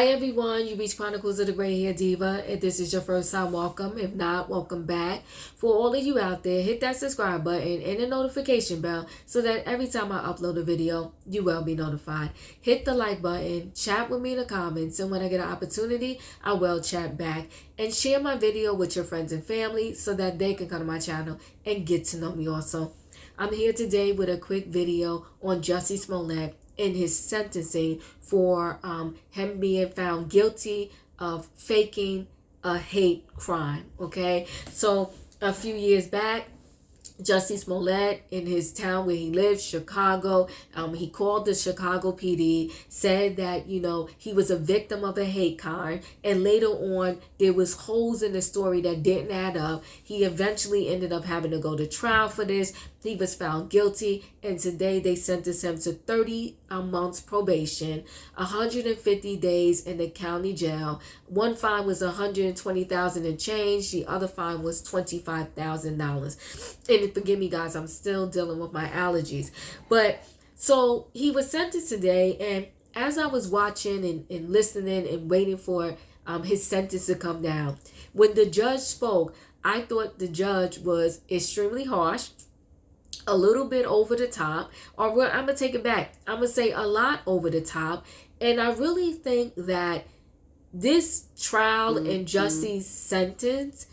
Hi everyone, you reach Chronicles of the Gray Hair Diva. If this is your first time, welcome. If not, welcome back. For all of you out there, hit that subscribe button and the notification bell so that every time I upload a video, you will be notified. Hit the like button, chat with me in the comments, and when I get an opportunity, I will chat back. And share my video with your friends and family so that they can come to my channel and get to know me also. I'm here today with a quick video on Jussie Smollett in his sentencing for him being found guilty of faking a hate crime. Okay, so a few years back, Jussie Smollett, in his town where he lives, Chicago, he called the Chicago PD, said that, he was a victim of a hate crime. And later on, there was holes in the story that didn't add up. He eventually ended up having to go to trial for this. He was found guilty, and today they sentenced him to 30 months probation, 150 days in the county jail. One fine was $120,000 and change. The other fine was $25,000. And forgive me, guys, I'm still dealing with my allergies. But so he was sentenced today, and as I was watching and listening and waiting for his sentence to come down, when the judge spoke, I thought the judge was extremely harsh, a little bit over the top, or I'm going to take it back. I'm going to say a lot over the top. And I really think that this trial and Jussie's sentence,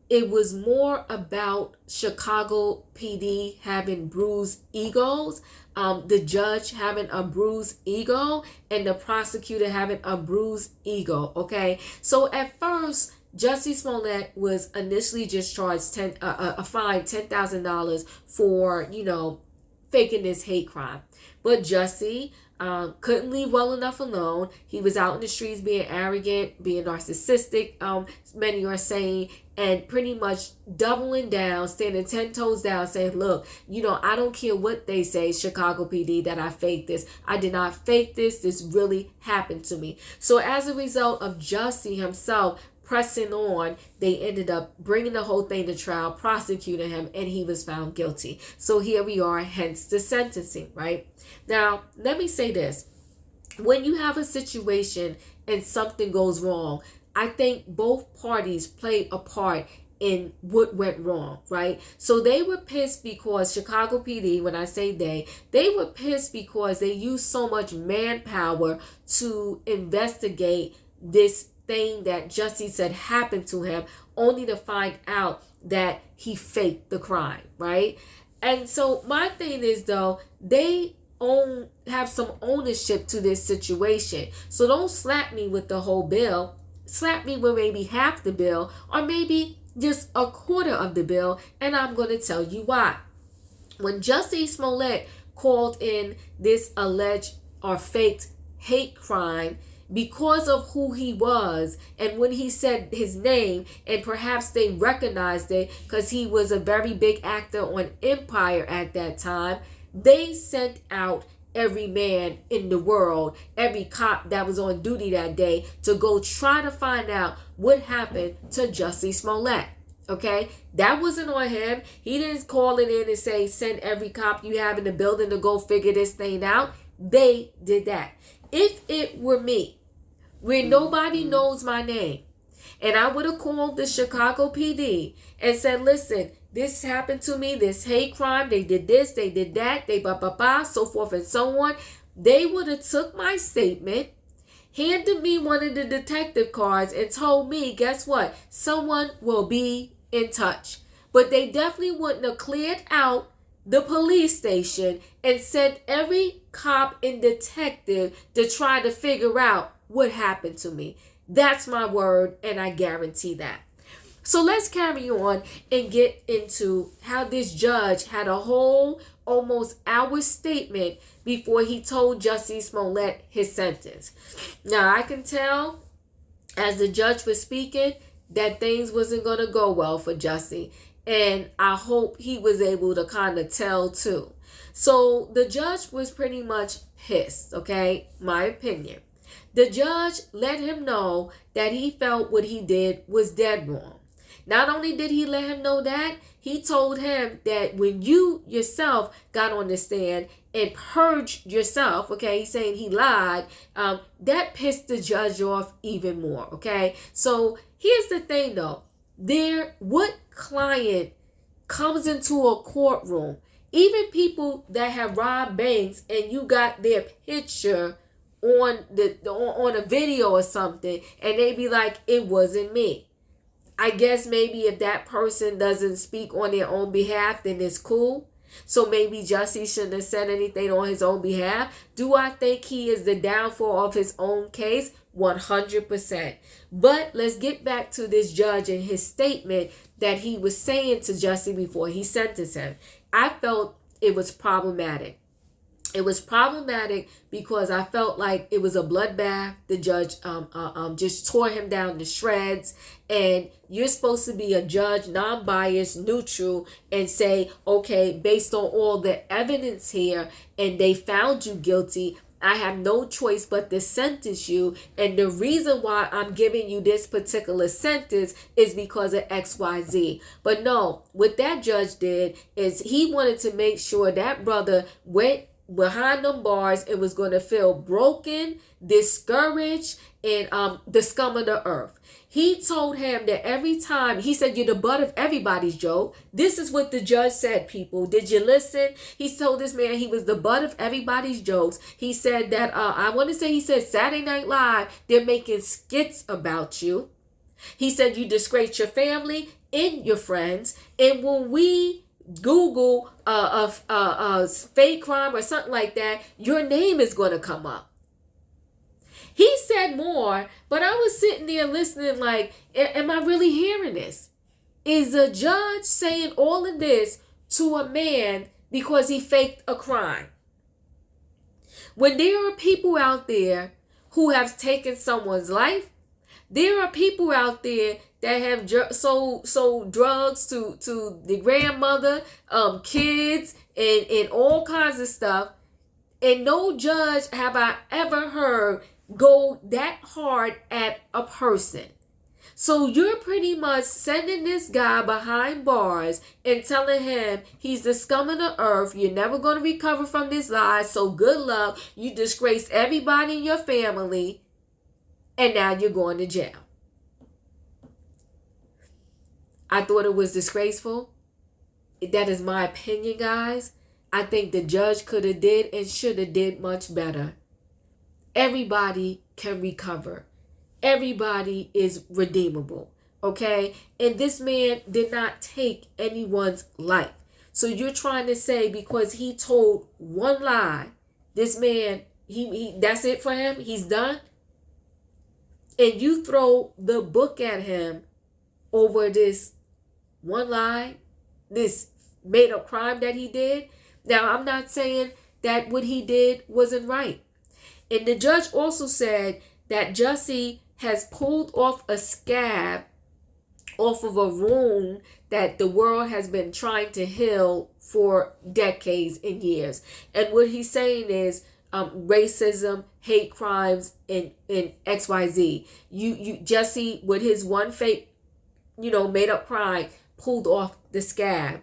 it was more about Chicago PD having bruised egos, the judge having a bruised ego, and the prosecutor having a bruised ego, okay? So at first, Jussie Smollett was initially just charged a fine $10,000 for, faking this hate crime. But Jussie couldn't leave well enough alone. He was out in the streets being arrogant, being narcissistic, many are saying, and pretty much doubling down, standing 10 toes down, saying, look, I don't care what they say, Chicago PD, that I faked this. I did not fake this. This really happened to me. So as a result of Jussie himself pressing on, they ended up bringing the whole thing to trial, prosecuting him, and he was found guilty. So here we are, hence the sentencing, right? Now, let me say this. When you have a situation and something goes wrong, I think both parties play a part in what went wrong, right? So they were pissed because Chicago PD, when I say they were pissed because they used so much manpower to investigate this thing that Jussie said happened to him, only to find out that he faked the crime, right? And so my thing is, though, they have some ownership to this situation. So don't slap me with the whole bill. Slap me with maybe half the bill, or maybe just a quarter of the bill, and I'm going to tell you why. When Jussie Smollett called in this alleged or faked hate crime, because of who he was, and when he said his name, and perhaps they recognized it because he was a very big actor on Empire at that time, they sent out every man in the world, every cop that was on duty that day, to go try to find out what happened to Jussie Smollett. Okay, that wasn't on him. He didn't call it in and say, send every cop you have in the building to go figure this thing out. They did that. If it were me, where nobody knows my name, and I would have called the Chicago PD and said, listen, this happened to me, this hate crime, they did this, they did that, they so forth and so on, they would have took my statement, handed me one of the detective cards, and told me, guess what? Someone will be in touch. But they definitely wouldn't have cleared out the police station and sent every cop and detective to try to figure out what happened to me. That's my word, and I guarantee that. So let's carry on and get into how this judge had a whole almost hour statement before he told Jussie Smollett his sentence. Now, I can tell as the judge was speaking that things wasn't going to go well for Jussie, and I hope he was able to kind of tell too. So the judge was pretty much pissed, okay? My opinion. The judge let him know that he felt what he did was dead wrong. Not only did he let him know that, he told him that when you yourself got on the stand and purge yourself, okay? He's saying he lied. That pissed the judge off even more, okay? So here's the thing though. What client comes into a courtroom, even people that have robbed banks and you got their picture on a video or something, and they be like, it wasn't me. I guess maybe if that person doesn't speak on their own behalf, then it's cool. So maybe Jussie shouldn't have said anything on his own behalf. Do I think he is the downfall of his own case? 100%. But let's get back to this judge and his statement that he was saying to Jussie before he sentenced him. I felt it was problematic. It was problematic because I felt like it was a bloodbath. The judge just tore him down to shreds. And you're supposed to be a judge, non-biased, neutral, and say, okay, based on all the evidence here, and they found you guilty, I have no choice but to sentence you. And the reason why I'm giving you this particular sentence is because of XYZ. But no, what that judge did is he wanted to make sure that brother went behind them bars and was going to feel broken, discouraged, and the scum of the earth. He told him that every time, he said, you're the butt of everybody's joke. This is what the judge said, people. Did you listen? He told this man he was the butt of everybody's jokes. He said that, he said Saturday Night Live, they're making skits about you. He said you disgrace your family and your friends. And when we Google a fake crime or something like that, your name is going to come up. He said more, but I was sitting there listening like, am I really hearing this? Is a judge saying all of this to a man because he faked a crime? When there are people out there who have taken someone's life, there are people out there that have sold drugs to the grandmother, kids, and all kinds of stuff. And no judge have I ever heard go that hard at a person. So you're pretty much sending this guy behind bars and telling him he's the scum of the earth. You're never going to recover from this lie. So good luck. You disgraced everybody in your family. And now you're going to jail. I thought it was disgraceful. That is my opinion, guys. I think the judge could have did and should have did much better. Everybody can recover. Everybody is redeemable. Okay? And this man did not take anyone's life. So you're trying to say because he told one lie, this man, he that's it for him? He's done? And you throw the book at him over this one lie, this made up crime that he did. Now, I'm not saying that what he did wasn't right. And the judge also said that Jussie has pulled off a scab off of a wound that the world has been trying to heal for decades and years. And what he's saying is racism, hate crimes, and XYZ. You Jussie, with his one fake, made up crime, pulled off the scab.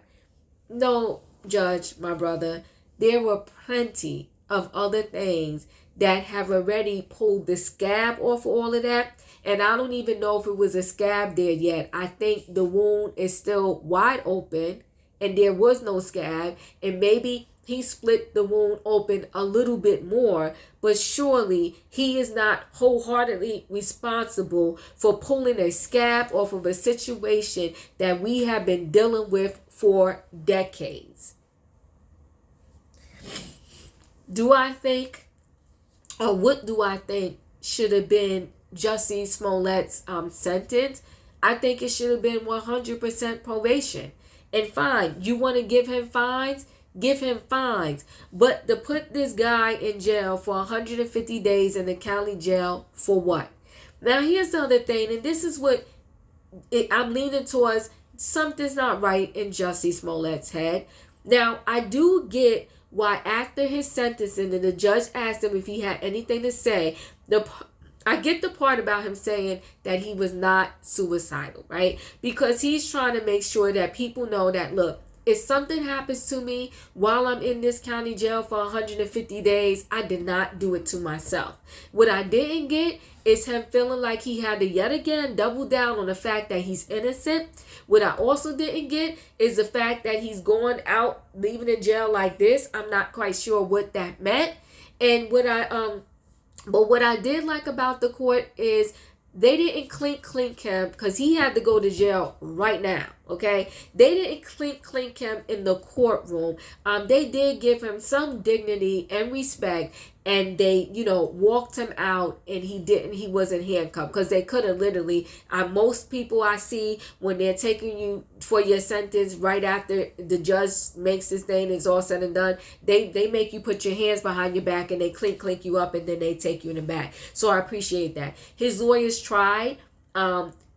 No, judge, my brother, there were plenty of other things that have already pulled the scab off all of that. And I don't even know if it was a scab there yet. I think the wound is still wide open and there was no scab. And maybe he split the wound open a little bit more. But surely he is not wholeheartedly responsible for pulling a scab off of a situation that we have been dealing with for decades. What do I think should have been Jussie Smollett's sentence? I think it should have been 100% probation. And fine, you want to give him fines? Give him fines. But to put this guy in jail for 150 days in the county jail for what? Now, here's the other thing, and this is what I'm leaning towards. Something's not right in Jussie Smollett's head. Now, I do get why after his sentencing and the judge asked him if he had anything to say, I get the part about him saying that he was not suicidal, right? Because he's trying to make sure that people know that, look, if something happens to me while I'm in this county jail for 150 days, I did not do it to myself. What I didn't get is him feeling like he had to yet again double down on the fact that he's innocent. What I also didn't get is the fact that he's going out, leaving the jail like this. I'm not quite sure what that meant. And what I did like about the court is they didn't clink him because he had to go to jail right now. Okay, they didn't clink him in the courtroom. They did give him some dignity and respect, and they, walked him out, and he wasn't handcuffed, because they could have literally. Most people I see, when they're taking you for your sentence right after the judge makes this thing, it's all said and done, they make you put your hands behind your back and they clink you up, and then they take you in the back. So I appreciate that. His lawyers tried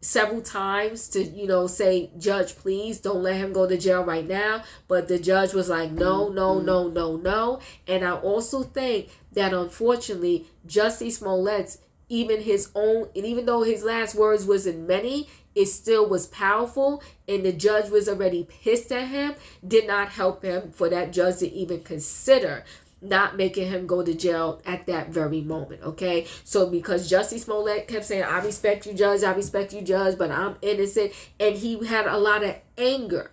several times to say, "Judge, please don't let him go to jail right now," but the judge was like, no. And I also think that, unfortunately, Jussie Smollett, even though his last words wasn't many, it still was powerful, and the judge was already pissed at him, did not help him for that judge to even consider not making him go to jail at that very moment. Okay, so because Jussie Smollett kept saying, I respect you, judge, but I'm innocent," and he had a lot of anger.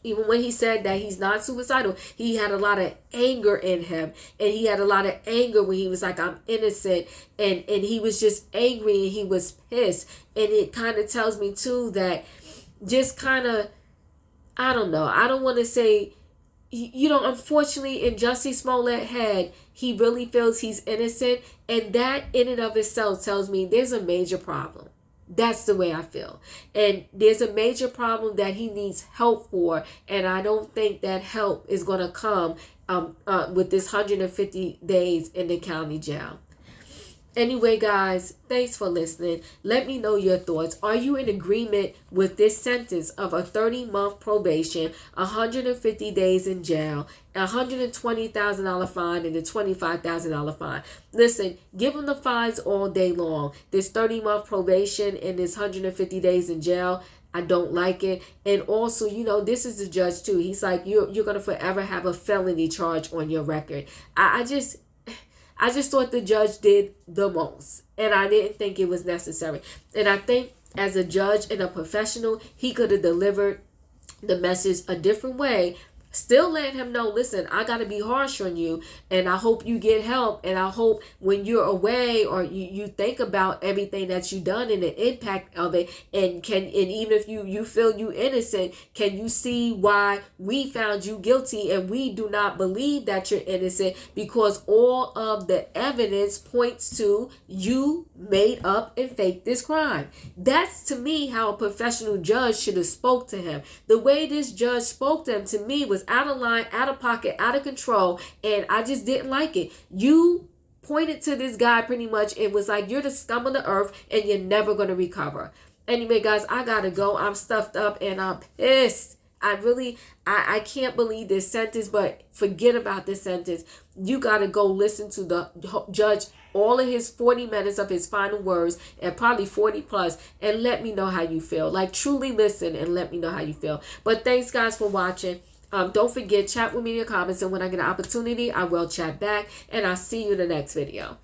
Even when he said that he's not suicidal, he had a lot of anger in him, and he had a lot of anger when he was like, "I'm innocent," and he was just angry, and he was pissed. And it kind of tells me too that, just kind of, I don't know, I don't want to say, unfortunately, in Jussie Smollett's head, he really feels he's innocent. And that in and of itself tells me there's a major problem. That's the way I feel. And there's a major problem that he needs help for. And I don't think that help is going to come with this 150 days in the county jail. Anyway, guys, thanks for listening. Let me know your thoughts. Are you in agreement with this sentence of a 30-month probation, 150 days in jail, a $120,000 fine, and a $25,000 fine? Listen, give them the fines all day long. This 30-month probation and this 150 days in jail, I don't like it. And also, this is the judge too. He's like, you're going to forever have a felony charge on your record. I just thought the judge did the most, and I didn't think it was necessary. And I think as a judge and a professional, he could have delivered the message a different way, still letting him know, listen, I got to be harsh on you, and I hope you get help, and I hope when you're away, or you think about everything that you done and the impact of it, and even if you feel you innocent, can you see why we found you guilty, and we do not believe that you're innocent, because all of the evidence points to you made up and faked this crime. That's, to me, how a professional judge should have spoke to him. The way this judge spoke to him, to me, was out of line, out of pocket, out of control, and I just didn't like it. You pointed to this guy pretty much and was like, you're the scum of the earth and you're never going to recover. Anyway, guys, I gotta go. I'm stuffed up and I'm pissed. I can't believe this sentence, but forget about this sentence. You gotta go listen to the judge, all of his 40 minutes of his final words, and probably 40 plus, and let me know how you feel. Like, truly listen and let me know how you feel. But thanks, guys, for watching. Don't forget, chat with me in the comments, and when I get an opportunity, I will chat back, and I'll see you in the next video.